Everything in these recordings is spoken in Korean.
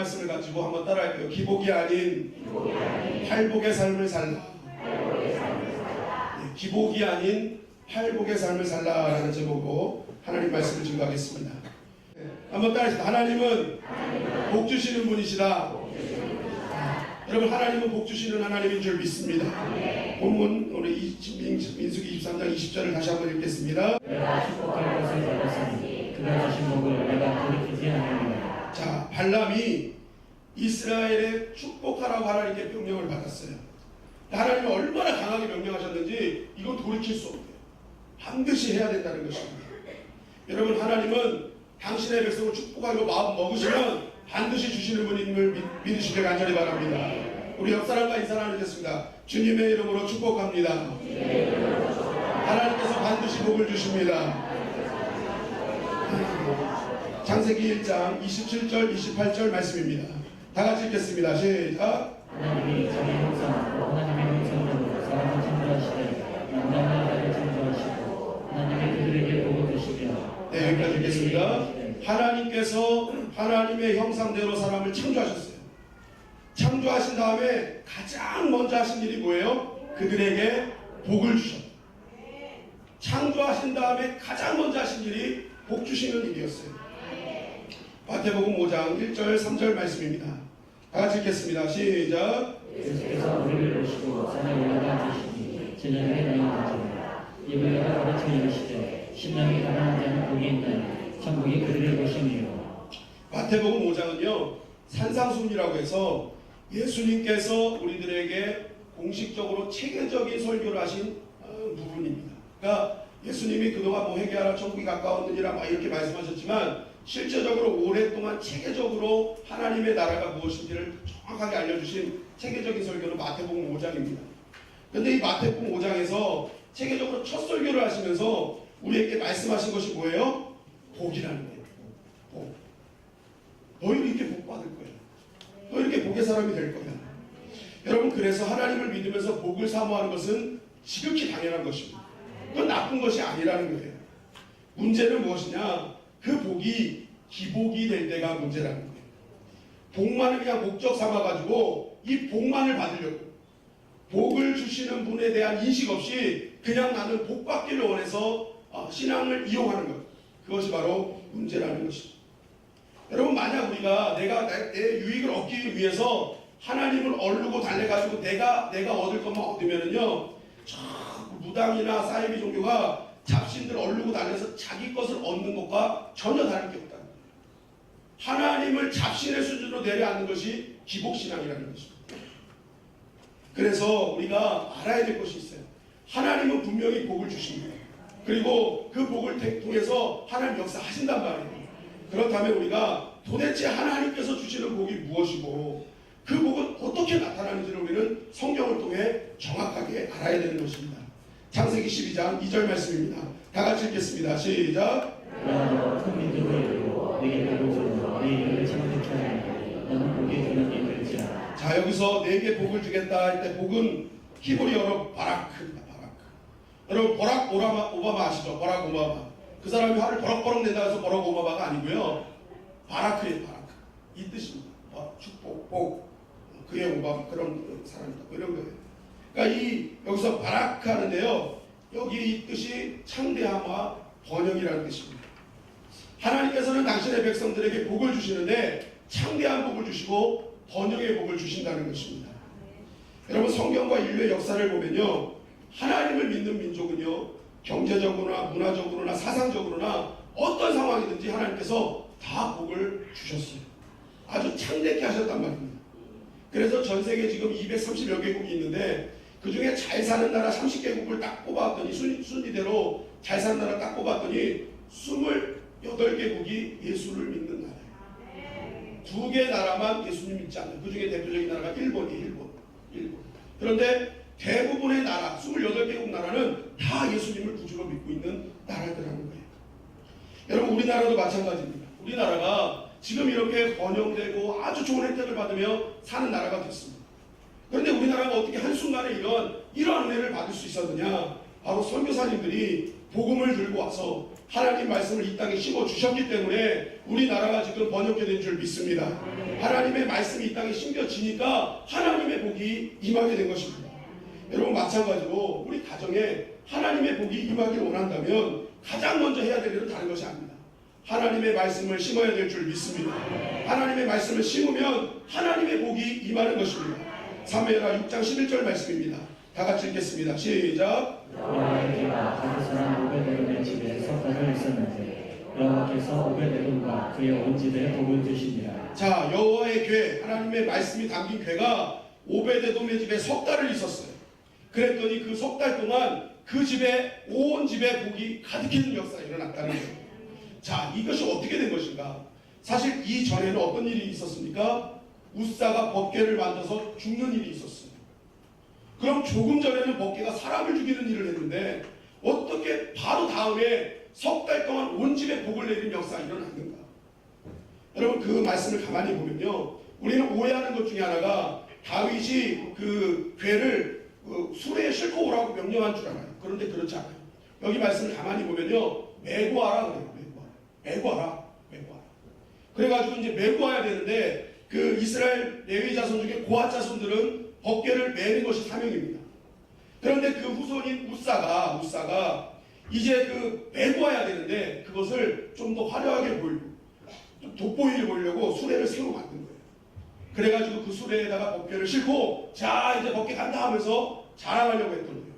말씀을 가지고 한번 따라할게요. 기복이 아닌 팔복의 삶을 살라. 네, 기복이 아닌 팔복의 삶을 살라라는 제목으로 하나님 말씀을 증거하겠습니다. 네, 한번 따라합시다. 하나님은 복 주시는 분이시다. 여러분, 하나님은 복 주시는 하나님인 줄 믿습니다. 본문 오늘 민수기 23장 20절을 다시 한번 읽겠습니다. 내가 축복할 것을 받았으니 그가 주신 복을 내가 돌이키지 않으리라. 자, 발람이 이스라엘에 축복하라고 하나님께 명령을 받았어요. 하나님이 얼마나 강하게 명령하셨는지 이건 돌이킬 수 없대요. 반드시 해야 된다는 것입니다. 여러분, 하나님은 당신의 백성을 축복하고 마음 먹으시면 반드시 주시는 분임을 믿으시길 간절히 바랍니다. 우리 옆 사람과 인사 나누겠습니다. 주님의 이름으로 축복합니다. 하나님께서 반드시 복을 주십니다. 창세기 1장 27절 28절 말씀입니다. 다 같이 읽겠습니다. 시작. 하나님이 자기 형상으로 하나님의 형상으로 사람을 창조하시되 남자와 여자를 창조하시고 하나님이 그들에게 복을 주시며. 네, 여기까지 읽겠습니다. 하나님께서 하나님의 형상대로 사람을 창조하셨어요. 창조하신 다음에 가장 먼저 하신 일이 뭐예요? 그들에게 복을 주셨어요. 창조하신 다음에 가장 먼저 하신 일이 복 주시는 일이었어요. 마태복음 5장 1절 3절 말씀입니다. 다 같이 읽겠습니다. 시작. 예수께서 우리를 보시고 산에 올라가 계시니 저녁에 나아가시니라. 입을 열어 가르쳐 이르시되 심령이 가난한 자는 복이 있나니 천국이 그들을 보시니요. 마태복음 5장은요 산상순이라고 해서 예수님께서 우리들에게 공식적으로 체계적인 설교를 하신 부분입니다. 그러니까 예수님이 그동안 뭐 회개하라 천국이 가까웠느니라 막 이렇게 말씀하셨지만 실제적으로 오랫동안 체계적으로 하나님의 나라가 무엇인지를 정확하게 알려주신 체계적인 설교는 마태복음 5장입니다. 그런데 이 마태복음 5장에서 체계적으로 첫 설교를 하시면서 우리에게 말씀하신 것이 뭐예요? 복이라는 거예요. 복. 너희도 이렇게 복 받을 거야. 너 이렇게 복의 사람이 될 거야. 여러분, 그래서 하나님을 믿으면서 복을 사모하는 것은 지극히 당연한 것입니다. 그건 나쁜 것이 아니라는 거예요. 문제는 무엇이냐? 그 복이 기복이 될 때가 문제라는 거예요. 복만을 그냥 목적 삼아가지고 이 복만을 받으려고 복을 주시는 분에 대한 인식 없이 그냥 나는 복 받기를 원해서 신앙을 이용하는 것. 그것이 바로 문제라는 것입니다. 여러분, 만약 우리가 내가 내 유익을 얻기 위해서 하나님을 얼르고 달래가지고 내가 얻을 것만 얻으면은요, 저 무당이나 사이비 종교가 잡신들 얼르고 달래서 자기 것을 얻는 것과 전혀 다른 게 없다는 거예요. 하나님을 잡신의 수준으로 내려앉는 것이 기복신앙이라는 것입니다. 그래서 우리가 알아야 될 것이 있어요. 하나님은 분명히 복을 주십니다. 그리고 그 복을 통해서 하나님 역사하신단 말이에요. 그렇다면 우리가 도대체 하나님께서 주시는 복이 무엇이고 그 복은 어떻게 나타나는지를 우리는 성경을 통해 정확하게 알아야 되는 것입니다. 창세기 12장 2절 말씀입니다. 다 같이 읽겠습니다. 시작. 너는 큰 민족을 이루고 네게 복을 주며 네 이름을 창대케 하리니 너는 복이 주는 이들지라. 자, 여기서 네게 복을 주겠다 할 때 복은 히브리어로 바라크입니다. 바라크. 여러분, 버락 오바마 아시죠? 버락 오바마. 그 사람이 화를 버럭버럭 내다 해서 버락 오바마가 아니고요. 바라크예요. 바라크. 이 뜻입니다. 축복, 복. 그의 오바마 그런 사람이다. 뭐 이런 거예요. 그러니까 여기서 바라크 하는데요. 여기 이 뜻이 창대함과 번영이라는 뜻입니다. 하나님께서는 당신의 백성들에게 복을 주시는데 창대한 복을 주시고 번영의 복을 주신다는 것입니다. 여러분, 성경과 인류의 역사를 보면요, 하나님을 믿는 민족은요, 경제적으로나 문화적으로나 사상적으로나 어떤 상황이든지 하나님께서 다 복을 주셨어요. 아주 창대케 하셨단 말입니다. 그래서 전 세계 지금 230여 개국이 있는데 그 중에 잘 사는 나라 30개국을 딱 뽑아왔더니 순위대로 잘 사는 나라 딱 뽑았더니 28개국이 예수를 믿는 나라예요. 2개 나라만 예수님 믿지 않는, 그 중에 대표적인 나라가 일본이에요. 일본. 그런데 대부분의 나라, 28개국 나라는 다 예수님을 구주로 믿고 있는 나라들하는 거예요. 여러분, 우리나라도 마찬가지입니다. 우리나라가 지금 이렇게 번영되고 아주 좋은 혜택을 받으며 사는 나라가 됐습니다. 그런데 우리나라가 어떻게 한순간에 이러한 은혜를 받을 수 있었느냐? 바로 선교사님들이 복음을 들고 와서 하나님 말씀을 이 땅에 심어 주셨기 때문에 우리나라가 지금 번역된 줄 믿습니다. 하나님의 말씀이 이 땅에 심겨지니까 하나님의 복이 임하게 된 것입니다. 여러분 마찬가지로 우리 가정에 하나님의 복이 임하기를 원한다면 가장 먼저 해야 될 일은 다른 것이 아닙니다. 하나님의 말씀을 심어야 될 줄 믿습니다. 하나님의 말씀을 심으면 하나님의 복이 임하는 것입니다. 사무엘하 6장 11절 말씀입니다. 다 같이 읽겠습니다. 시작. 여호와의 귀가 다윗 사람 오베데돔의 집에 석 달을 있었는데 여호와께서 오베데돔과 그의 온 집에 복을 주시니라. 자, 여호와의 궤, 하나님의 말씀이 담긴 궤가 오베데돔의 집에 석 달을 있었어요. 그랬더니 그 석 달 동안 그 집에 온 집에 복이 가득해진 역사가 일어났다는 거예요. 자, 이것이 어떻게 된 것인가? 사실 이전에는 어떤 일이 있었습니까? 웃사가 법궤를 만들어서 죽는 일이 있었어요. 그럼 조금 전에는 법궤가 사람을 죽이는 일을 했는데 어떻게 바로 다음에 석 달 동안 온 집에 복을 내리는 역사가 일어났는가? 여러분 그 말씀을 가만히 보면요, 우리는 오해하는 것 중에 하나가 다윗이 그 궤를 수레에 싣고 오라고 명령한 줄 알아요. 그런데 그렇지 않아요. 여기 말씀을 가만히 보면요, 메고 와라 그래요. 메고 와라. 그래가지고 이제 메고 와야 되는데 그 이스라엘 레위 자손 중에 고핫 자손들은 법궤를 메는 것이 사명입니다. 그런데 그 후손인 웃사가 이제 그 메고 와야 되는데 그것을 좀 더 화려하게 보이고 좀 돋보이게 보이려고 수레를 새로 만든 거예요. 그래가지고 그 수레에다가 법궤를 싣고 자 이제 법궤 간다 하면서 자랑하려고 했던 거예요.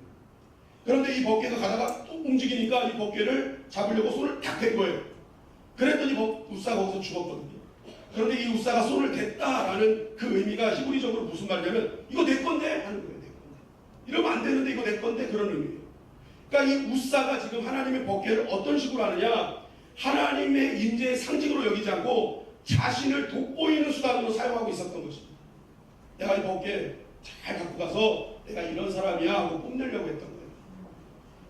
그런데 이 법궤가 가다가 또 움직이니까 이 법궤를 잡으려고 손을 탁 댄 거예요. 그랬더니 웃사가 거기서 죽었거든요. 그런데 이 웃사가 손을 댔다라는 그 의미가 히브리적으로 무슨 말이냐면 이거 내 건데 하는 거예요. 내 건데. 이러면 안 되는데 이거 내 건데 그런 의미예요. 그러니까 이 웃사가 지금 하나님의 법궤를 어떤 식으로 하느냐, 하나님의 임재의 상징으로 여기지 않고 자신을 돋보이는 수단으로 사용하고 있었던 것입니다. 내가 이 법궤 잘 갖고 가서 내가 이런 사람이야 하고 뽐내려고 했던 거예요.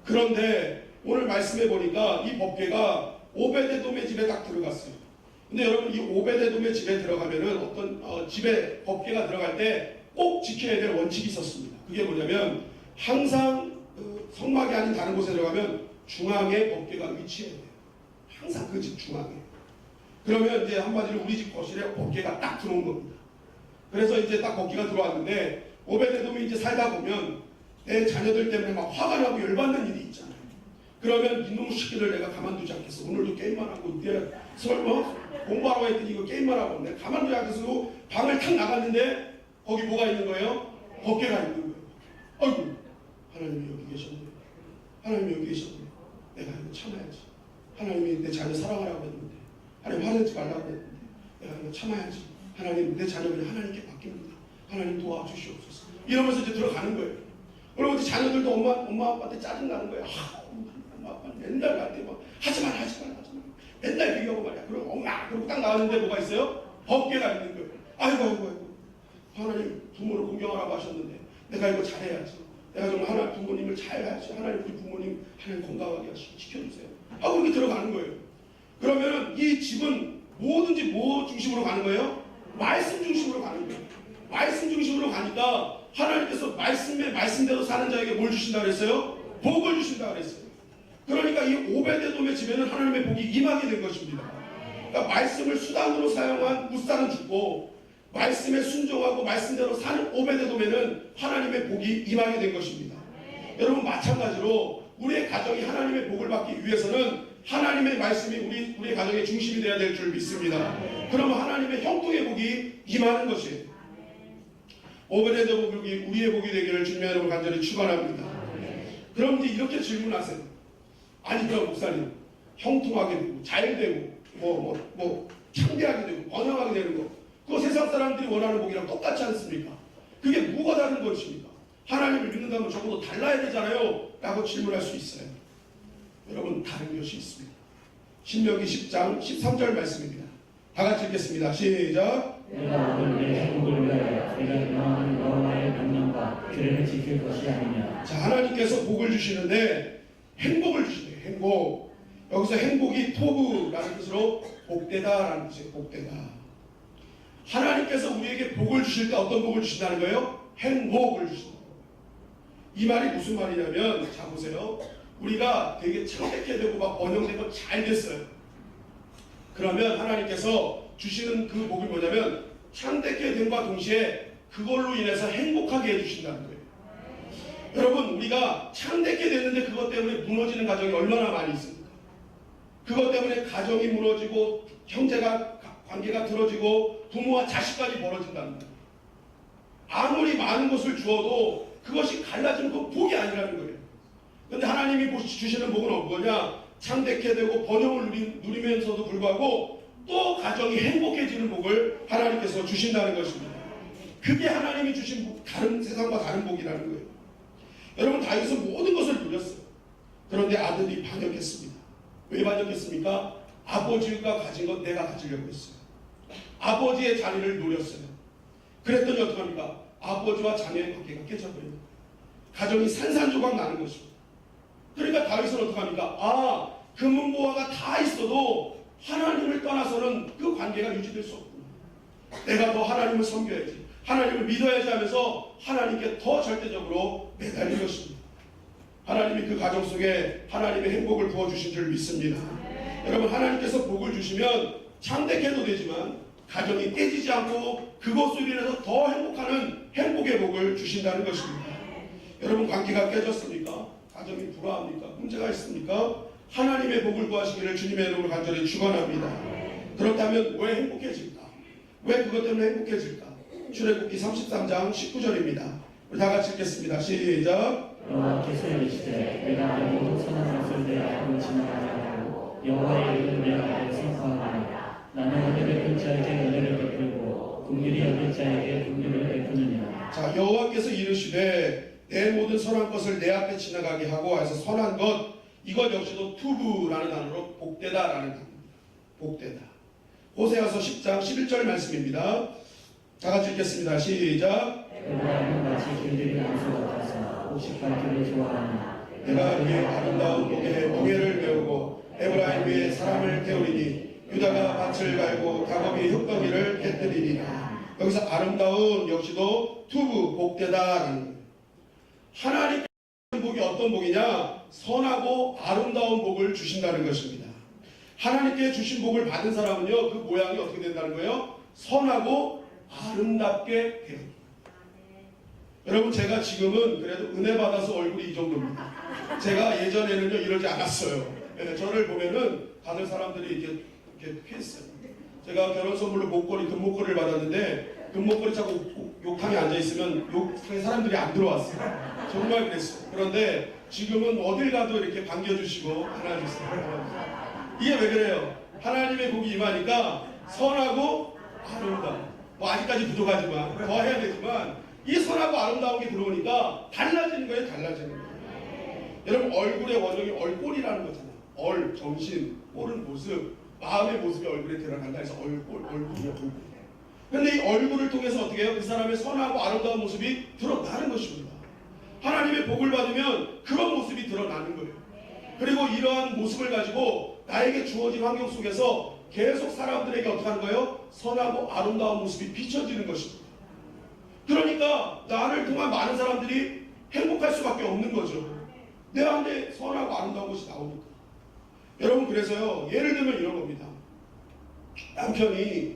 그런데 오늘 말씀해 보니까 이 법궤가 오베데돔의 집에 딱 들어갔어요. 근데 여러분 이 오베데돔의 집에 들어가면은 어떤 집에 법궤가 들어갈 때 꼭 지켜야 될 원칙이 있었습니다. 그게 뭐냐면 항상 성막이 아닌 다른 곳에 들어가면 중앙에 법궤가 위치해야 돼요. 항상 그 집 중앙에. 그러면 이제 한마디로 우리 집 거실에 법궤가 딱 들어온 겁니다. 그래서 이제 딱 법궤가 들어왔는데 오베데돔이 이제 살다 보면 내 자녀들 때문에 막 화가 나고 열받는 일이 있잖아요. 그러면 이놈 시키를 내가 가만두지 않겠어. 오늘도 게임만 하고 이때 설마 공부하라고 했더니 이거 게임만 하고 내가 가만두지 않겠어. 방을 탁 나갔는데 거기 뭐가 있는 거예요? 법궤가 있는 거예요. 아이고 하나님이 여기 계셨네. 하나님이 여기 계셨네. 내가 이거 참아야지. 하나님이 내 자녀 사랑하라고 했는데, 하나님 화내지 말라고 했는데 내가 이거 참아야지. 하나님 내 자녀들이 하나님께 맡깁니다. 하나님 도와주시옵소서. 이러면서 이제 들어가는 거예요. 그리고 이제 자녀들도 엄마 아빠한테 짜증나는 거예요. 엄마 아빠 맨날 나한테 막 하지 마. 맨날 비교하고 말이야. 그리고 엄마 그러고 딱 나왔는데 뭐가 있어요? 법궤가 있는 거예요. 아이고 하나님 부모를 공경하라고 하셨는데 내가 이거 잘해야지. 내가 정말 하나님 부모님을 잘 해야지. 하나님 우리 부모님 하나님 건강하게 지켜주세요 하고 이렇게 들어가는 거예요. 그러면은 이 집은 뭐든지 뭐 중심으로 가는 거예요? 말씀 중심으로 가는 거예요. 말씀 중심으로 가니까 하나님께서 말씀대로 사는 자에게 뭘 주신다 그랬어요? 복을 주신다 그랬어요. 그러니까 이 오베데돔의 집에는 하나님의 복이 임하게 된 것입니다. 그러니까 말씀을 수단으로 사용한 웃사는 죽고 말씀에 순종하고 말씀대로 사는 오베데돔에는 하나님의 복이 임하게 된 것입니다. 여러분 마찬가지로 우리의 가정이 하나님의 복을 받기 위해서는 하나님의 말씀이 우리의 가정의 중심이 되어야 될 줄 믿습니다. 그러면 하나님의 형통의 복이 임하는 것이에요. 오베데돔 복이 우리의 복이 되기를 주님의 이름으로 간절히 축원합니다. 그럼 이제 이렇게 질문하세요. 아니 그럼 목사님 형통하게 되고 잘 되고 뭐 창대하게 되고 번영하게 되는 거 그거 세상 사람들이 원하는 복이랑 똑같지 않습니까? 그게 뭐가 다른 것입니까? 하나님을 믿는다면 적어도 달라야 되잖아요 라고 질문할 수 있어요. 여러분 다른 것이 있습니다. 신명기 10장 13절 말씀입니다. 다 같이 읽겠습니다. 시작. 내가 오늘 내 행복을 위하여 내가 명하는 여호와의 명령과 규례를 지킬 것이 아니냐. 자, 하나님께서 복을 주시는데 행복을 주시네요. 행복. 여기서 행복이 토브라는 뜻으로 복되다라는 뜻이에요. 복되다. 하나님께서 우리에게 복을 주실 때 어떤 복을 주신다는 거예요? 행복을 주신다. 이 말이 무슨 말이냐면 자 보세요. 우리가 되게 창백해 되고 막 번영되고 잘 됐어요. 그러면 하나님께서 주시는 그 복이 뭐냐면 창백해 됨과 동시에 그걸로 인해서 행복하게 해주신다는 거예요. 여러분, 우리가 창백해 됐는데 그것 때문에 무너지는 가정이 얼마나 많이 있습니까? 그것 때문에 가정이 무너지고 형제가 관계가 틀어지고 부모와 자식까지 벌어진다는 거예요. 아무리 많은 것을 주어도 그것이 갈라지는 건 복이 아니라는 거예요. 그런데 하나님이 주시는 복은 뭐냐? 창백해 되고 번영을 누리면서도 불구하고 또 가정이 행복해지는 복을 하나님께서 주신다는 것입니다. 그게 하나님이 주신 복, 세상과 다른 복이라는 거예요. 여러분, 다윗은 모든 것을 누렸어요. 그런데 아들이 반역했습니다. 왜 반역했습니까? 아버지가 가진 것 내가 가지려고 했어요. 아버지의 자리를 노렸어요. 그랬더니 어떡합니까? 아버지와 자녀의 관계가 깨져버리는 거예요. 가정이 산산조각 나는 것입니다. 그러니까 다윗은 어떡합니까? 금은보화가 다 있어도 하나님을 떠나서는 그 관계가 유지될 수 없구나. 내가 더 하나님을 섬겨야지, 하나님을 믿어야지 하면서 하나님께 더 절대적으로 매달린 것입니다. 하나님이 그 가정 속에 하나님의 행복을 부어주신 줄 믿습니다. 여러분, 하나님께서 복을 주시면 창백해도 되지만 가정이 깨지지 않고 그것으로 인해서 더 행복하는 행복의 복을 주신다는 것입니다. 여러분, 관계가 깨졌습니까? 가정이 불화합니까? 문제가 있습니까? 하나님의 복을 구하시기를 주님의 이름으로 간절히 축원합니다. 그렇다면 왜 행복해질까? 왜 그것 때문에 행복해질까? 출애굽기 33장 19절입니다. 우리 다 같이 읽겠습니다. 시작. 여호와께서 이르시되 내가 알고 선한 것을 내 앞으로 지나가지 않고 여호와의 이름을 내 앞에 선포하노라. 나는 은혜를 베푼 자에게 은혜를 베풀고 긍휼히 여긴 자에게 긍휼을 베푸느니라. 자, 여호와께서 이르시되 내 모든 선한 것을 내 앞에 지나가게 하고 해서 선한 것, 이것 역시도 투브라는 단어로 복되다라는 단어입니다. 복되다. 호세아서 10장 11절 말씀입니다. 다 같이 읽겠습니다. 시작. 에브라임은 마치 길들이 양수 같아서 옥식밟기를 좋아하느냐. 내가 그의 아름다운 목에 멍에를 메우고 에브라임 위에 사람을 태우리니 유다가 밭을 갈고 다곱이 흙덩이를 깨뜨리리라. 여기서 아름다운 역시도 투브, 복되다라는 거예요. 하나님의 복이 어떤 복이냐? 선하고 아름다운 복을 주신다는 것입니다. 하나님께 주신 복을 받은 사람은요, 그 모양이 어떻게 된다는 거예요? 선하고 아름답게 되어. 여러분, 제가 지금은 그래도 은혜 받아서 얼굴이 이 정도입니다. 제가 예전에는요 이러지 않았어요. 저를 보면은 다들 사람들이 이렇게 피했어요. 제가 결혼 선물로 목걸이, 금목걸이를 받았는데 금목걸이 차고 욕탕에 앉아 있으면 욕탕에 사람들이 안 들어왔어요. 정말 그랬어요. 그런데 지금은 어딜 가도 이렇게 반겨주시고 안아주세요. 이게 왜 그래요? 하나님의 복이 임하니까 선하고 아름다워. 뭐 아직까지 부족하지만 더 해야 되지만 이 선하고 아름다운 게 들어오니까 달라지는 거예요. 달라지는 거예요. 여러분, 얼굴의 원형이 얼꼴이라는 거잖아요. 정신, 꼴은 모습, 마음의 모습이 얼굴에 드러난다 해서 얼굴이야. 그런데 이 얼굴을 통해서 어떻게 해요? 그 사람의 선하고 아름다운 모습이 드러나는 것입니다. 하나님의 복을 받으면 그런 모습이 드러나는 거예요. 그리고 이러한 모습을 가지고 나에게 주어진 환경 속에서 계속 사람들에게 어떻게 하는 거예요? 선하고 아름다운 모습이 비춰지는 것입니다. 그러니까 나를 통한 많은 사람들이 행복할 수밖에 없는 거죠. 내 안에 선하고 아름다운 것이 나오니까. 여러분, 그래서요, 예를 들면 이런 겁니다. 남편이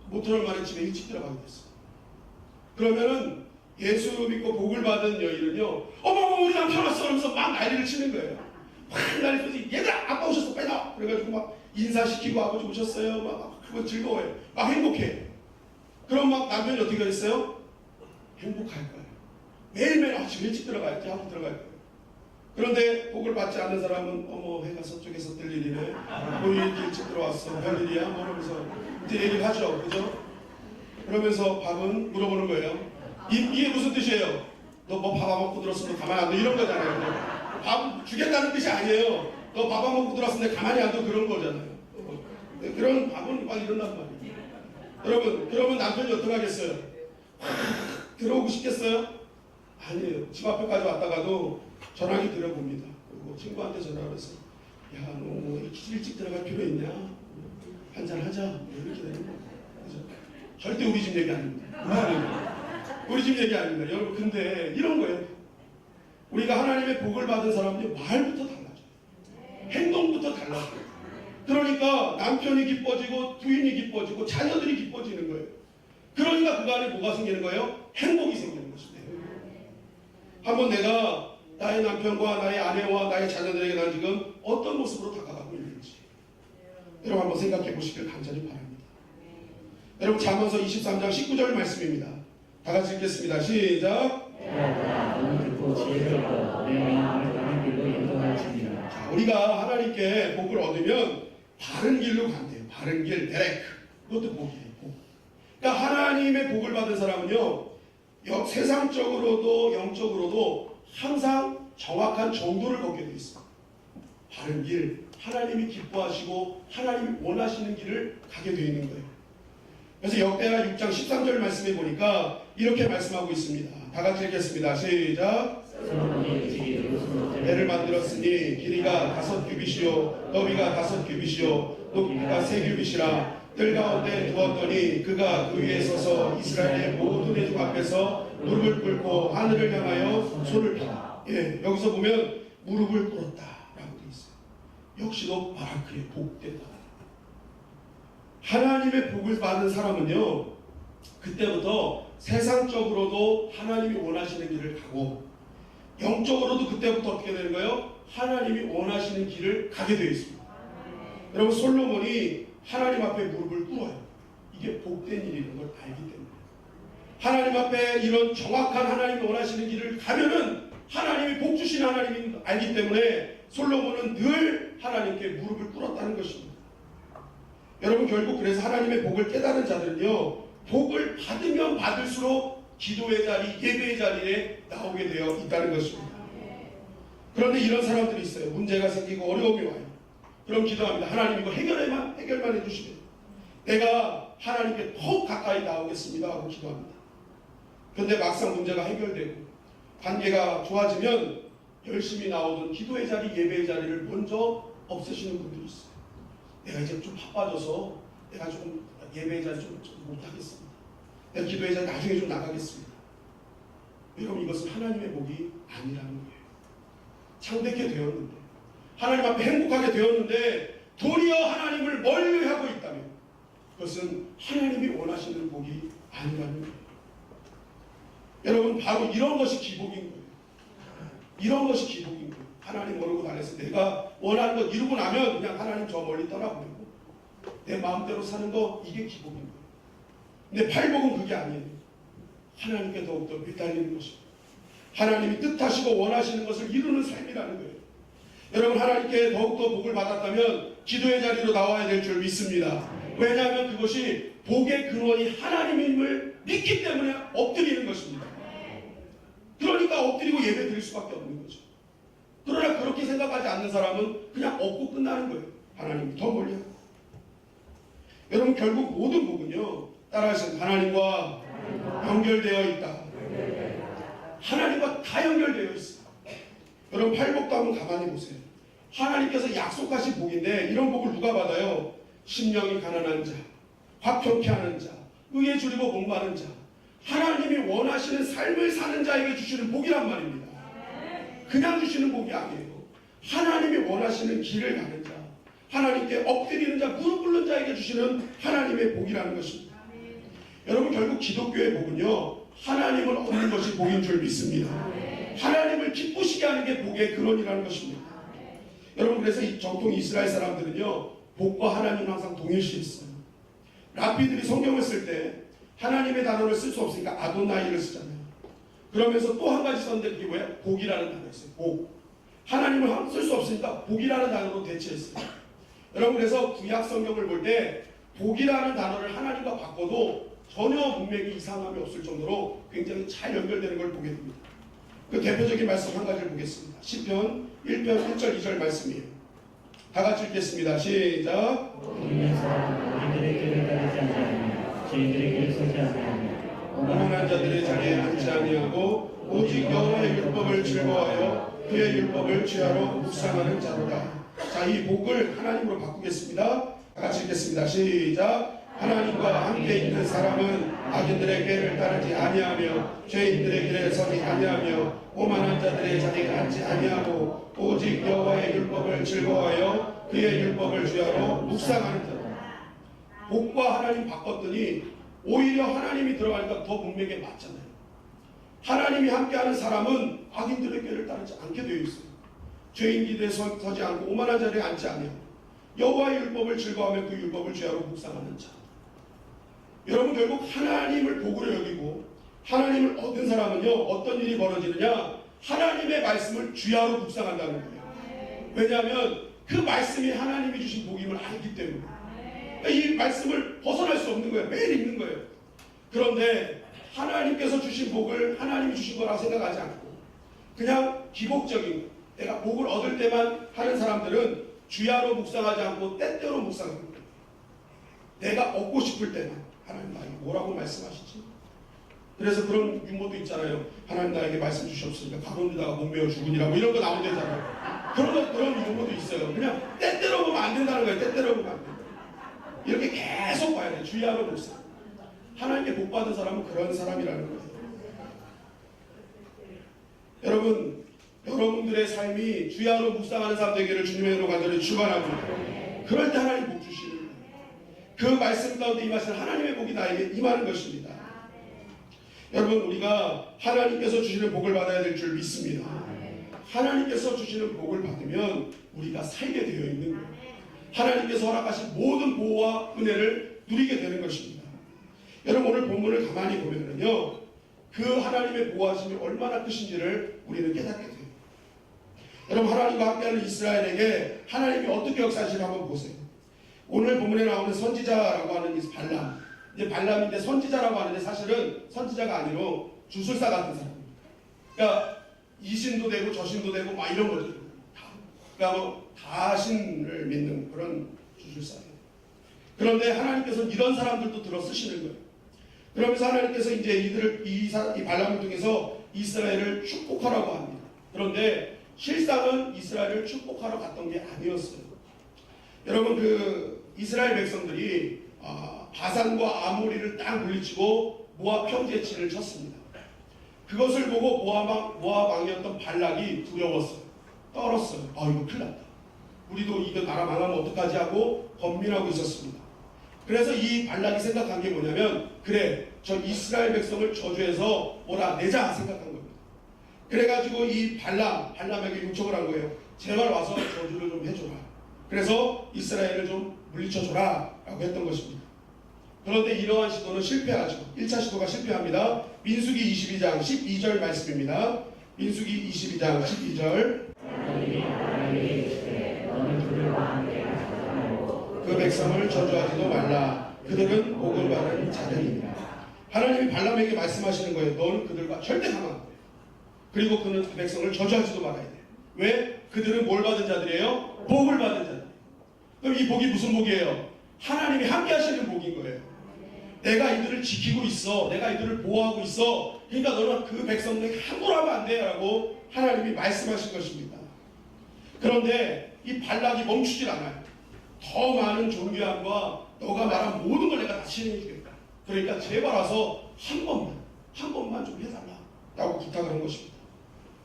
모터를 만에 집에 일찍 들어가게 됐어요. 그러면은 예수 믿고 복을 받은 여인은요, 어머 우리 남편 왔어 그러면서 막 난리를 치는 거예요. 막 난리를 치면서 얘들아 아빠 오셨어 빨리 나와. 그래가지고 막 인사시키고 아버지 오셨어요. 막 그거 즐거워요. 막 행복해. 그럼 막 남편이 어떻게 했어요? 행복할 거예요. 매일매일 아침 일찍 들어가야지 하고 들어갈 거예요. 그런데 복을 받지 않는 사람은 어머 해가 서쪽에서 뜰 일이네. 뭐 이렇게 일찍 들어왔어. 별일이야? 뭐 이러면서 이제 얘기를 하죠. 그죠? 그러면서 밥은 물어보는 거예요. 이게 무슨 뜻이에요? 너 뭐 밥 안 먹고 들었으면 가만히 안 둬. 이런 거잖아요. 밥 주겠다는 뜻이 아니에요. 너 밥 안 먹고 들었으면 가만히 안 둬. 그런 거잖아요. 그런 밥은 막 이런단 말이에요. 여러분, 그러면 남편이 어떻게 하겠어요? 들어오고 싶겠어요? 아니에요. 집 앞에까지 왔다가도 전화기 드려봅니다. 그리고 친구한테 전화를 해서 야, 너 뭐 일찍 들어갈 필요 있냐? 한잔 하자. 이렇게 되는 거예요. 절대 우리 집 얘기 아닙니다. 우리 집 얘기 아닙니다. 여러분, 근데 이런 거예요. 우리가 하나님의 복을 받은 사람들이 말부터 달라져요. 행동부터 달라져요. 그러니까 남편이 기뻐지고 부인이 기뻐지고 자녀들이 기뻐지는 거예요. 그러니까 그 안에 뭐가 생기는 거예요? 행복이 생기는 것입니다. 한번 내가 나의 남편과 나의 아내와 나의 자녀들에게 난 지금 어떤 모습으로 다가가고 있는지 여러분 한번 생각해 보시길 간절히 바랍니다. 여러분 잠언서 23장 19절 말씀입니다. 다 같이 읽겠습니다. 시작. 너는 듣고 지혜를 얻어 내 마음을 바른 길로 인도할지니라. 자, 우리가 하나님께 복을 얻으면 바른 길로 간대요. 바른 길, 데레크. 그것도 복이에요. 복. 그러니까 하나님의 복을 받은 사람은요, 세상적으로도 영적으로도 항상 정확한 정도를 걷게 돼 있어요. 바른 길, 하나님이 기뻐하시고 하나님이 원하시는 길을 가게 되어 있는 거예요. 그래서 역대하 6장 13절 말씀해 보니까 이렇게 말씀하고 있습니다. 다 같이 읽겠습니다. 시작. 배를 만들었으니 길이가 5규빗이요 너비가 5규빗이요 높이가 3규빗이라 뜰 가운데 두었더니 그가 그 위에 서서 이스라엘의 모든 애족 앞에서 무릎을 꿇고 하늘을 향하여 손을 펴라. 예, 여기서 보면 무릎을 꿇었다 라고 되어 있어요. 역시도 바라크의 복되다. 하나님의 복을 받은 사람은요, 그때부터 세상적으로도 하나님이 원하시는 길을 가고 영적으로도 그때부터 어떻게 되는 거예요? 하나님이 원하시는 길을 가게 되어 있습니다. 여러분 솔로몬이 하나님 앞에 무릎을 꿇어요. 이게 복된 일이라는 걸 알기 때문에. 하나님 앞에 이런 정확한 하나님이 원하시는 길을 가면은 하나님이 복 주신 하나님인 알기 때문에 솔로몬은 늘 하나님께 무릎을 꿇었다는 것입니다. 여러분 결국 그래서 하나님의 복을 깨달은 자들은요, 복을 받으면 받을수록 기도의 자리, 예배의 자리에 나오게 되어 있다는 것입니다. 그런데 이런 사람들이 있어요. 문제가 생기고 어려움이 와요. 그럼 기도합니다. 하나님 이거 해결만 해주시면 내가 하나님께 더 가까이 나오겠습니다 하고 기도합니다. 그런데 막상 문제가 해결되고 관계가 좋아지면 열심히 나오던 기도의 자리, 예배의 자리를 먼저 없애시는 분들이 있어요. 내가 이제 좀 바빠져서 내가 조금 예배의 자리 좀 못하겠습니다. 내가 기도의 자리 나중에 좀 나가겠습니다. 여러분 이것은 하나님의 복이 아니라는 거예요. 창백해 되었는데 하나님 앞에 행복하게 되었는데 도리어 하나님을 멀리하고 있다면 그것은 하나님이 원하시는 복이 아니라는 거예요. 여러분 바로 이런 것이 기복인 거예요. 이런 것이 기복인 거예요. 하나님 모르고 다녀서 내가 원하는 것 이루고 나면 그냥 하나님 저 멀리 떠나보내고 내 마음대로 사는 거 이게 기복인 거예요. 근데 팔복은 그게 아니에요. 하나님께 더욱더 매달리는 것입니다. 하나님이 뜻하시고 원하시는 것을 이루는 삶이라는 거예요. 여러분 하나님께 더욱더 복을 받았다면 기도의 자리로 나와야 될 줄 믿습니다. 왜냐하면 그것이 복의 근원이 하나님임을 믿기 때문에 엎드리는 것입니다. 그러니까 엎드리고 예배 드릴 수밖에 없는 거죠. 그러나 그렇게 생각하지 않는 사람은 그냥 얻고 끝나는 거예요. 하나님이 더 멀리 하고. 여러분 결국 모든 복은요, 따라하시면 하나님과 연결되어 있다. 하나님과 다 연결되어 있어요. 여러분 팔복도 한번 가만히 보세요. 하나님께서 약속하신 복인데 이런 복을 누가 받아요? 심령이 가난한 자, 화평케 하는 자, 의에 줄이고 공부하는 자, 하나님이 원하시는 삶을 사는 자에게 주시는 복이란 말입니다. 그냥 주시는 복이 아니에요. 하나님이 원하시는 길을 가는 자, 하나님께 엎드리는 자, 무릎 꿇는 자에게 주시는 하나님의 복이라는 것입니다. 여러분 결국 기독교의 복은요, 하나님을 얻는 것이 복인 줄 믿습니다. 하나님을 기쁘시게 하는 게 복의 근원이라는 것입니다. 여러분 그래서 이 정통 이스라엘 사람들은요, 복과 하나님은 항상 동일시했어요. 랍비들이 성경을 쓸 때 하나님의 단어를 쓸 수 없으니까 아도나이를 쓰잖아요. 그러면서 또 한 가지 썼는데 그게 뭐야? 복이라는 단어가 있어요. 복. 하나님을 쓸 수 없으니까 복이라는 단어로 대체했어요. 여러분 그래서 구약 성경을 볼 때 복이라는 단어를 하나님과 바꿔도 전혀 문맥이 이상함이 없을 정도로 굉장히 잘 연결되는 걸 보게 됩니다. 그 대표적인 말씀 한 가지를 보겠습니다. 시편 1편 1절 2절 말씀이에요. 다 같이 읽겠습니다. 시작. 우리들의 길을 따르지 아니하며 저희들의 길을 서지 아니하며 오만한 자들의 자리에 앉지 아니하고 오직 여호와의 율법을 즐거워하여 그의 율법을 취하러 묵상하는 자로다. 자, 이 복을 하나님으로 바꾸겠습니다. 다 같이 읽겠습니다. 시작. 하나님과 함께 있는 사람은 악인들의 꾀를 따르지 아니하며 죄인들의 길에 서지 아니하며 오만한 자들의 자리에 앉지 아니하고 오직 여호와의 율법을 즐거워하여 그의 율법을 주야로 묵상하는 자다. 복과 하나님 바꿨더니 오히려 하나님이 들어가니까 더 문맥에 맞잖아요. 하나님이 함께하는 사람은 악인들의 꾀를 따르지 않게 되어 있어요. 죄인 길에 서지 않고 오만한 자리에 앉지 아니하고 여호와의 율법을 즐거워하며 그 율법을 주야로 묵상하는 자. 여러분, 결국 하나님을 복으로 여기고 하나님을 얻은 사람은요, 어떤 일이 벌어지느냐? 하나님의 말씀을 주야로 묵상한다는 거예요. 왜냐하면 그 말씀이 하나님이 주신 복임을 알기 때문에. 이 말씀을 벗어날 수 없는 거예요. 매일 읽는 거예요. 그런데 하나님께서 주신 복을 하나님이 주신 거라고 생각하지 않고 그냥 기복적인 거, 내가 복을 얻을 때만 하는 사람들은 주야로 묵상하지 않고 때때로 묵상하는 거예요. 내가 얻고 싶을 때만. 하나님 나에게 뭐라고 말씀하시지? 그래서 그런 유머도 있잖아요. 하나님 나에게 말씀 주셨으니까 가론유다가 못 메어 죽으니라고 이런 거 나오잖아요. 그런 유머도 있어요. 그냥 때때로 보면 안 된다는 거예요. 때때로 보면 안 된다. 이렇게 계속 봐야 돼요. 주야로 묵상. 하나님께 복 받은 사람은 그런 사람이라는 거예요. 여러분, 여러분들의 삶이 주야로 묵상하는 삶 되기를 주님의 이름으로 간절히 축원합니다. 그럴 때 하나님 복 주시는 거예요. 그 말씀 가운데 임하시는 하나님의 복이 나에게 임하는 것입니다. 여러분, 우리가 하나님께서 주시는 복을 받아야 될 줄 믿습니다. 하나님께서 주시는 복을 받으면 우리가 살게 되어 있는 거예요. 하나님께서 허락하신 모든 보호와 은혜를 누리게 되는 것입니다. 여러분, 오늘 본문을 가만히 보면요, 그 하나님의 보호하심이 얼마나 크신지를 우리는 깨닫게 돼요. 여러분, 하나님과 함께하는 이스라엘에게 하나님이 어떻게 역사하시는지 한번 보세요. 오늘 본문에 나오는 선지자라고 하는 이 발람, 이제 발람인데 선지자라고 하는데 사실은 선지자가 아니로 주술사 같은 사람입니다. 그러니까 이신도 되고 저신도 되고 막 이런 거죠. 그러니까 뭐 다신을 믿는 그런 주술사예요. 그런데 하나님께서는 이런 사람들도 들어 쓰시는 거예요. 그러면서 하나님께서 이제 이 발람을 통해서 이스라엘을 축복하라고 합니다. 그런데 실상은 이스라엘을 축복하러 갔던 게 아니었어요. 여러분, 그 이스라엘 백성들이 바산과 아모리를 딱 물리치고 모압 평지에 쳤습니다. 그것을 보고 모압 왕이었던 발락이 두려웠어요. 떨었어요. 이거 큰일 났다. 우리도 이거 나라 망하면 어떡하지 하고 번민하고 있었습니다. 그래서 이 발락이 생각한 게 뭐냐면, 그래, 저 이스라엘 백성을 저주해서 몰아내자 생각한 겁니다. 그래가지고 이 발람에게 요청을 한 거예요. 제발 와서 저주를 좀 해줘라. 그래서 이스라엘을 좀 물리쳐줘라 라고 했던 것입니다. 그런데 이러한 시도는 실패하죠. 1차 시도가 실패합니다. 민수기 22장 12절 말씀입니다. 민수기 22장 12절. 그 백성을 저주하지도 말라. 그들은 복을 받은 자들입니다. 하나님이 발람에게 말씀하시는 거예요. 너는 그들과 절대 가면 안 돼. 그리고 그는 그 백성을 저주하지도 말아야 돼. 왜? 그들은 뭘 받은 자들이에요? 복을 받은 자들. 그럼 이 복이 무슨 복이에요? 하나님이 함께 하시는 복인 거예요. 내가 이들을 지키고 있어. 내가 이들을 보호하고 있어. 그러니까 너는 그 백성들에게 함부로 하면 안 돼. 라고 하나님이 말씀하신 것입니다. 그런데 이 발락이 멈추질 않아요. 더 많은 존귀함과 너가 말한 모든 걸 내가 다 실행해 주겠다. 그러니까 제발 와서 한 번만 좀 해달라. 라고 부탁을 한 것입니다.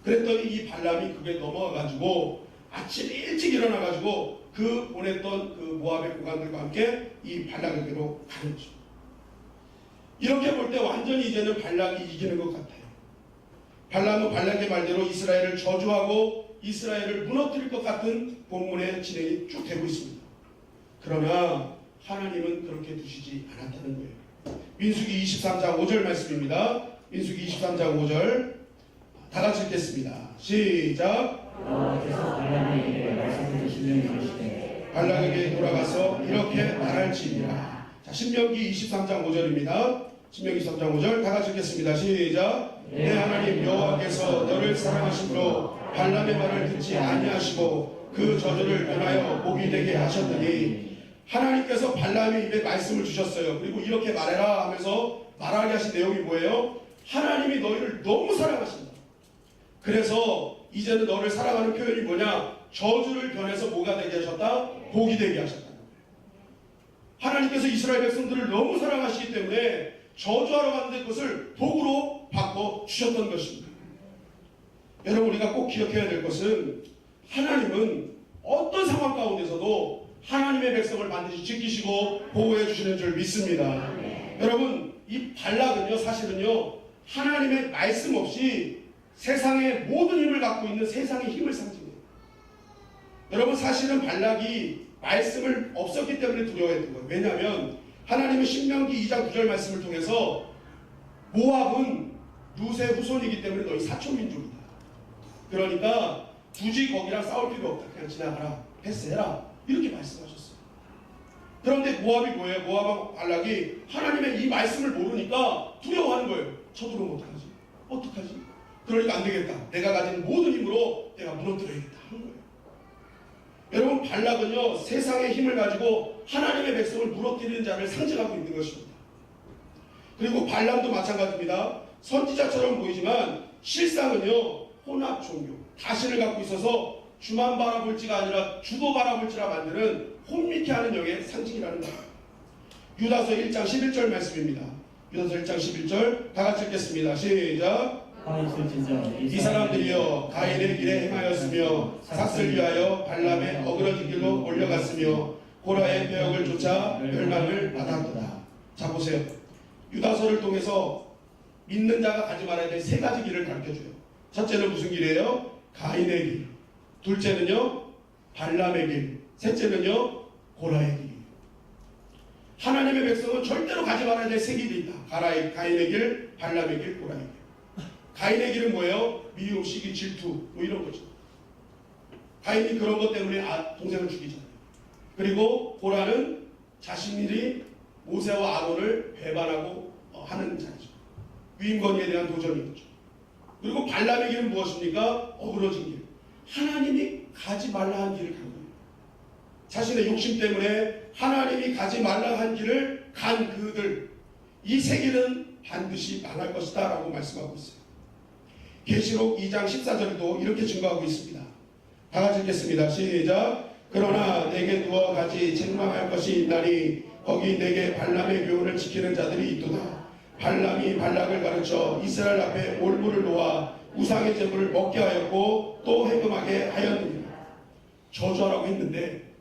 그랬더니 이 발람이 그게 넘어가가지고 아침 일찍 일어나가지고 그 보냈던 그 모압의 고관들과 함께 이 발락에게로 가는 거죠. 이렇게 볼 때 완전히 이제는 발락이 이기는 것 같아요. 발람은 발락의 말대로 이스라엘을 저주하고 이스라엘을 무너뜨릴 것 같은 본문의 진행이 쭉 되고 있습니다. 그러나 하나님은 그렇게 두시지 않았다는 거예요. 민수기 23장 5절 말씀입니다. 민수기 23장 5절 다 같이 읽겠습니다. 시작. 발락에게 돌아가서 이렇게 말할지니라. 자, 신명기 23장 5절입니다. 신명기 23장 5절 다 같이 읽겠습니다. 시작. 내 하나님 여호와께서 너를 사랑하심으로 발람의 말을 듣지 아니하시고 그 저주를 변하여 복이 되게 하셨더니, 하나님께서 발람의 입에 말씀을 주셨어요. 그리고 이렇게 말해라 하면서 말하게 하신 내용이 뭐예요? 하나님이 너희를 너무 사랑하신다. 그래서 이제는 너를 사랑하는 표현이 뭐냐? 저주를 변해서 뭐가 되게 하셨다? 복이 되게 하셨다는 거예요. 하나님께서 이스라엘 백성들을 너무 사랑하시기 때문에 저주하러 갔는데 그것을 복으로 바꿔 주셨던 것입니다. 여러분, 우리가 꼭 기억해야 될 것은 하나님은 어떤 상황 가운데서도 하나님의 백성을 반드시 지키시고 보호해 주시는 줄 믿습니다. 여러분, 이 발락은요, 사실은요, 하나님의 말씀 없이 세상의 모든 힘을 갖고 있는 세상의 힘을 상징해요. 여러분, 사실은 발락이 말씀을 없었기 때문에 두려워했던 거예요. 왜냐하면 하나님은 신명기 2장 9절 말씀을 통해서 모압은 룻의 후손이기 때문에 너희 사촌민족이다. 그러니까 굳이 거기랑 싸울 필요 없다. 그냥 지나가라. 패스해라. 이렇게 말씀하셨어요. 그런데 모압이 뭐예요? 모압하고 발락이 하나님의 이 말씀을 모르니까 두려워하는 거예요. 쳐들어오면 어떡하지? 어떡하지? 그러니까 안 되겠다. 내가 가진 모든 힘으로 내가 무너뜨려야겠다 하는 거예요. 여러분, 발락은요, 세상의 힘을 가지고 하나님의 백성을 무너뜨리는 자를 상징하고 있는 것입니다. 그리고 발람도 마찬가지입니다. 선지자처럼 보이지만 실상은요, 혼합 종교, 다신을 갖고 있어서 주만 바라볼지가 아니라 주도 바라볼지라 만드는 혼미케 하는 영의 상징이라는 거예요. 유다서 1장 11절 말씀입니다. 유다서 1장 11절 다 같이 읽겠습니다. 시작. 이 사람들이여 가인의 길에 행하였으며 삭슬 위하여 발람의 어그러진 길로 올려갔으며 고라의 배역을 쫓아 멸망을 받았도다. 자, 보세요. 유다서를 통해서 믿는 자가 가지 말아야 될 세 가지 길을 가르쳐줘요. 첫째는 무슨 길이에요? 가인의 길. 둘째는요, 발람의 길. 셋째는요, 고라의 길이에요. 하나님의 백성은 절대로 가지 말아야 될 세 길이 있다. 가인의 길, 발람의 길, 고라의 길. 가인의 길은 뭐예요? 미움, 시기, 질투, 뭐 이런 거죠. 가인이 그런 것 때문에 동생을 죽이잖아요. 그리고 고라는 자신들이 모세와 아론을 배반하고 하는 자리죠. 위임권에 대한 도전인 거죠. 그리고 발람의 길은 무엇입니까? 어그러진 길. 하나님이 가지 말라 한 길을 간 거예요. 자신의 욕심 때문에 하나님이 가지 말라 한 길을 간 그들, 이 세 길은 반드시 망할 것이다 라고 말씀하고 있어요. 계시록 2장 14절도 이렇게 증거하고 있습니다. 다 같이 읽겠습니다. 시작. 그러나 내게 누워 같이 책망할 것이 있나니 거기 내게 발람의 교훈을 지키는 자들이 있도다. 발람이 발락을 가르쳐 이스라엘 앞에 올무를 놓아 우상의 제물을 먹게 하였고 또 해금하게 하였느니라. 저주하라고 했는데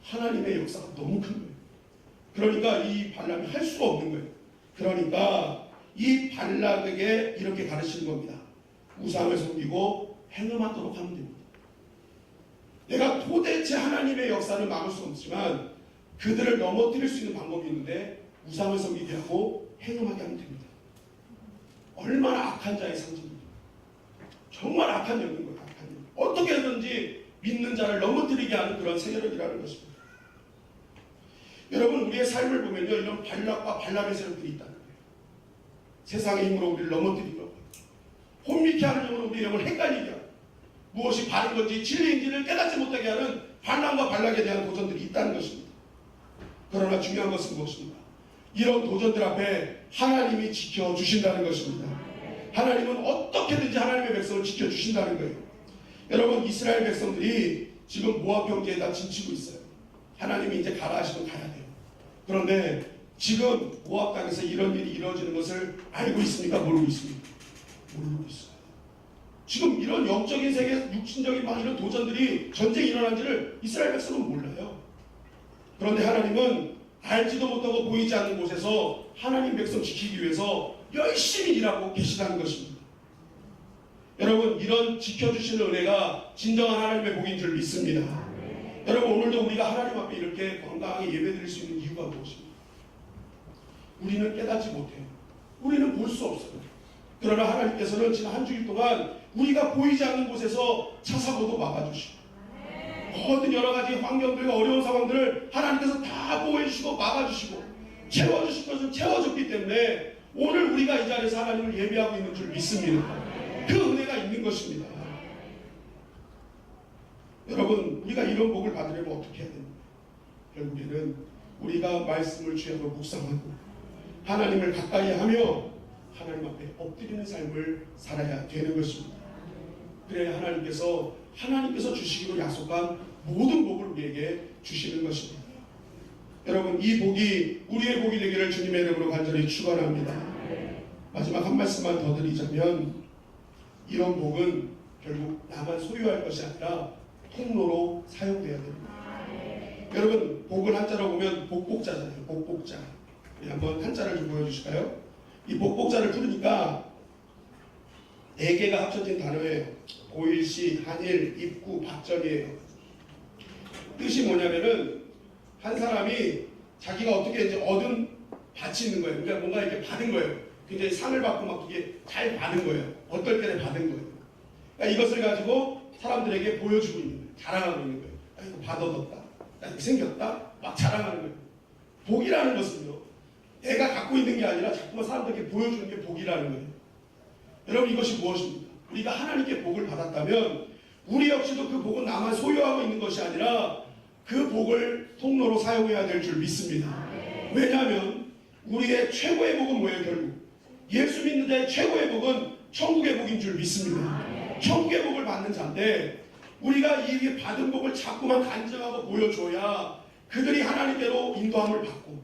하나님의 역사가 너무 큰 거예요. 그러니까 이 발람이 할 수가 없는 거예요. 그러니까 이 발락에게 이렇게 가르치는 겁니다. 우상을 섬기고 행음하도록 하면 됩니다. 내가 도대체 하나님의 역사를 막을 수 없지만 그들을 넘어뜨릴 수 있는 방법이 있는데 우상을 섬기게 하고 행음하게 하면 됩니다. 얼마나 악한 자의 상징입니다. 정말 악한 영인 거예요. 악한 영. 어떻게든지 믿는 자를 넘어뜨리게 하는 그런 세력이라는 것입니다. 여러분, 우리의 삶을 보면요, 이런 발락과 발람의 세력들이 있다는 거예요. 세상의 힘으로 우리를 넘어뜨리려고 해요. 혼미케 하는 영으로 우리의 영을 헷갈리게 하고 무엇이 바른 건지 진리인지를 깨닫지 못하게 하는 발람과 발락에 대한 도전들이 있다는 것입니다. 그러나 중요한 것은 무엇입니까? 이런 도전들 앞에 하나님이 지켜주신다는 것입니다. 하나님은 어떻게든지 하나님의 백성을 지켜주신다는 거예요. 여러분, 이스라엘 백성들이 지금 모압 경계에다 진치고 있어요. 하나님이 이제 가라 하시면 가야 돼요. 그런데 지금 모압 땅에서 이런 일이 이루어지는 것을 알고 있습니까? 모르고 있습니까? 모르고 있어요. 지금 이런 영적인 세계, 육신적인 막 이런 도전들이 전쟁이 일어난지를 이스라엘 백성은 몰라요. 그런데 하나님은 알지도 못하고 보이지 않는 곳에서 하나님 백성 지키기 위해서 열심히 일하고 계시다는 것입니다. 여러분, 이런 지켜주시는 은혜가 진정한 하나님의 복인 줄 믿습니다. 여러분, 오늘도 우리가 하나님 앞에 이렇게 건강하게 예배드릴 수 있는 이유가 무엇입니까? 우리는 깨닫지 못해요. 우리는 볼 수 없어요. 그러나 하나님께서는 지난 한 주일 동안 우리가 보이지 않는 곳에서 차사고도 막아주시고 모든 여러 가지 환경들과 어려운 상황들을 하나님께서 다 보호해주시고 막아주시고 채워주실 것을 채워줬기 때문에 오늘 우리가 이 자리에서 하나님을 예배하고 있는 줄 믿습니다. 그 은혜가 있는 것입니다. 여러분, 우리가 이런 복을 받으려면 어떻게 해야 됩니까? 결국에는 우리가 말씀을 취하고 묵상하고 하나님을 가까이 하며 하나님 앞에 엎드리는 삶을 살아야 되는 것입니다. 그래야 하나님께서 주시기로 약속한 모든 복을 우리에게 주시는 것입니다. 여러분 이 복이 우리의 복이 되기를 주님의 이름으로 간절히 축원합니다. 마지막 한 말씀만 더 드리자면 이런 복은 결국 나만 소유할 것이 아니라 통로로 사용돼야 됩니다. 여러분 복을 한자로 보면 복복자잖아요. 복복자. 우리 한번 한자를 좀 보여주실까요? 이 복복자를 풀으니까 4개가 합쳐진 단어예요. 고일시, 한일, 입구, 박전이에요. 뜻이 뭐냐면은 한 사람이 자기가 어떻게 이제 얻은 밭이 있는 거예요. 그러니까 뭔가 이렇게 받은 거예요. 굉장히 상을 받고 막 이게 잘 받은 거예요. 어떨 때는 받은 거예요. 그러니까 이것을 가지고 사람들에게 보여주고 있는 거예요. 자랑하고 있는 거예요. 나 이거 받아뒀다. 나 이거 생겼다. 막 자랑하는 거예요. 복이라는 것은요. 내가 갖고 있는 게 아니라 자꾸만 사람들에게 보여주는 게 복이라는 거예요. 여러분 이것이 무엇입니까? 우리가 하나님께 복을 받았다면 우리 역시도 그 복은 나만 소유하고 있는 것이 아니라 그 복을 통로로 사용해야 될 줄 믿습니다. 왜냐하면 우리의 최고의 복은 뭐예요? 결국 예수 믿는 자의 최고의 복은 천국의 복인 줄 믿습니다. 천국의 복을 받는 자인데 우리가 이 받은 복을 자꾸만 간증하고 보여줘야 그들이 하나님께로 인도함을 받고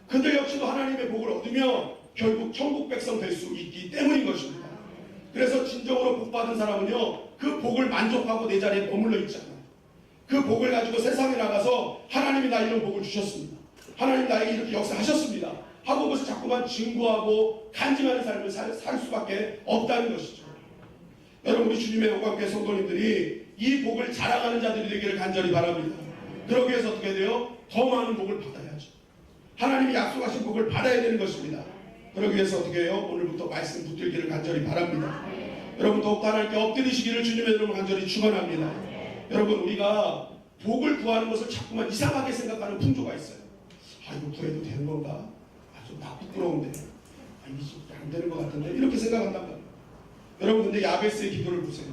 그들 역시도 하나님의 복을 얻으며 결국 천국 백성 될 수 있기 때문인 것입니다. 그래서 진정으로 복 받은 사람은요 그 복을 만족하고 내 자리에 머물러 있지 않아요. 그 복을 가지고 세상에 나가서 하나님이 나 이런 복을 주셨습니다. 하나님 나에게 이렇게 역사하셨습니다. 하고 그것을 자꾸만 증거하고 간증하는 삶을 살 수밖에 없다는 것이죠. 여러분 우리 주님의 영광교회 성도님들이 이 복을 자랑하는 자들이 되기를 간절히 바랍니다. 그러기 위해서 어떻게 돼요? 더 많은 복을 받아야죠. 하나님이 약속하신 복을 받아야 되는 것입니다. 그러기 위해서 어떻게 해요? 오늘부터 말씀 붙들기를 간절히 바랍니다. 여러분 더욱더 하나님께 엎드리시기를 주님의 이름으로 간절히 축원합니다. 여러분 우리가 복을 구하는 것을 자꾸만 이상하게 생각하는 풍조가 있어요. 아 이거 구해도 되는 건가? 아 좀 나 부끄러운데. 아 이게 좀 안 되는 것 같은데. 이렇게 생각한단 말이에요. 여러분 근데 야베스의 기도를 보세요.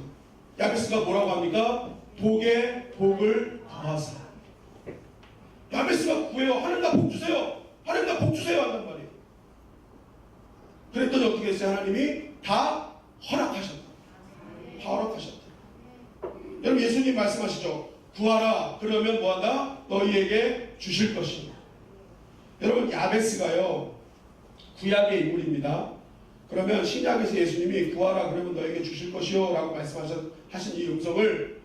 야베스가 뭐라고 합니까? 복에 복을 더하사. 야베스가 구해요. 하나님 나 복 주세요. 하나님 나 복 주세요 한단 말이에요. 그랬더니 어떻게 했어요? 하나님이 다 허락하셨다. 다 허락하셨다. 여러분 예수님 말씀하시죠. 구하라 그러면 뭐한다? 너희에게 주실 것이다. 여러분 야베스가요 구약의 인물입니다. 그러면 신약에서 예수님이 구하라 그러면 너에게 주실 것이요 라고 말씀하신 이 음성을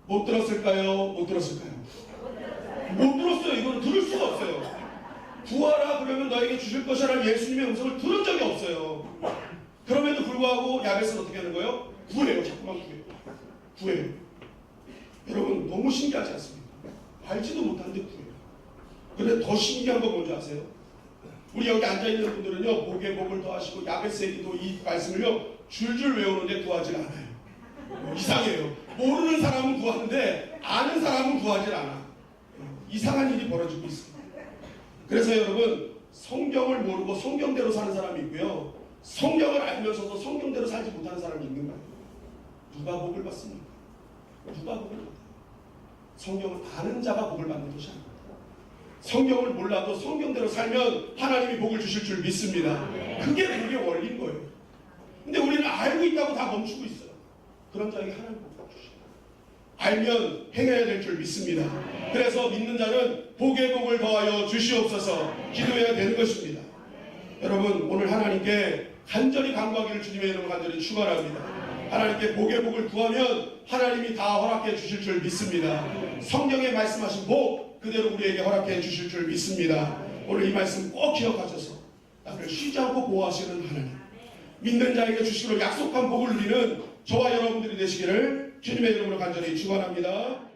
못 들었을까요? 못 들었을까요? 못 들었어요. 이거는 들을 수가 없어요. 구하라 그러면 너에게 주실 것이라는 예수님의 음성을 들은 적이 없어요. 그럼에도 불구하고 야베스는 어떻게 하는 거예요? 구해요. 자꾸만 구해요. 구해요. 여러분 너무 신기하지 않습니까? 알지도 못하는데 구해요. 근데 더 신기한 거 뭔지 아세요? 우리 여기 앉아있는 분들은요 복에 복을 더하시고 야베스의 기도 이 말씀을요 줄줄 외우는데 구하질 않아요. 이상해요. 모르는 사람은 구하는데 아는 사람은 구하질 않아. 이상한 일이 벌어지고 있습니다. 그래서 여러분 성경을 모르고 성경대로 사는 사람이 있고요 성경을 알면서도 성경대로 살지 못하는 사람이 있는 거예요. 누가 복을 받습니까? 누가 복을 받아요? 성경을 아는 자가 복을 받는 것이 아닙니다. 성경을 몰라도 성경대로 살면 하나님이 복을 주실 줄 믿습니다. 그게 복의 원리인 거예요. 근데 우리는 알고 있다고 다 멈추고 있어요. 그런 자에게 하나님 복을 주십니다. 알면 행해야 될 줄 믿습니다. 그래서 믿는 자는 복의 복을 더하여 주시옵소서 기도해야 되는 것입니다. 여러분 오늘 하나님께 간절히 간구하기를 주님의 이름으로 간절히 축원합니다. 하나님께 복의 복을 구하면 하나님이 다 허락해 주실 줄 믿습니다. 성경에 말씀하신 복 그대로 우리에게 허락해 주실 줄 믿습니다. 오늘 이 말씀 꼭 기억하셔서 나를 쉬지 않고 보호하시는 하나님 믿는 자에게 주시기로 약속한 복을 누리는 저와 여러분들이 되시기를 주님의 이름으로 간절히 축원합니다.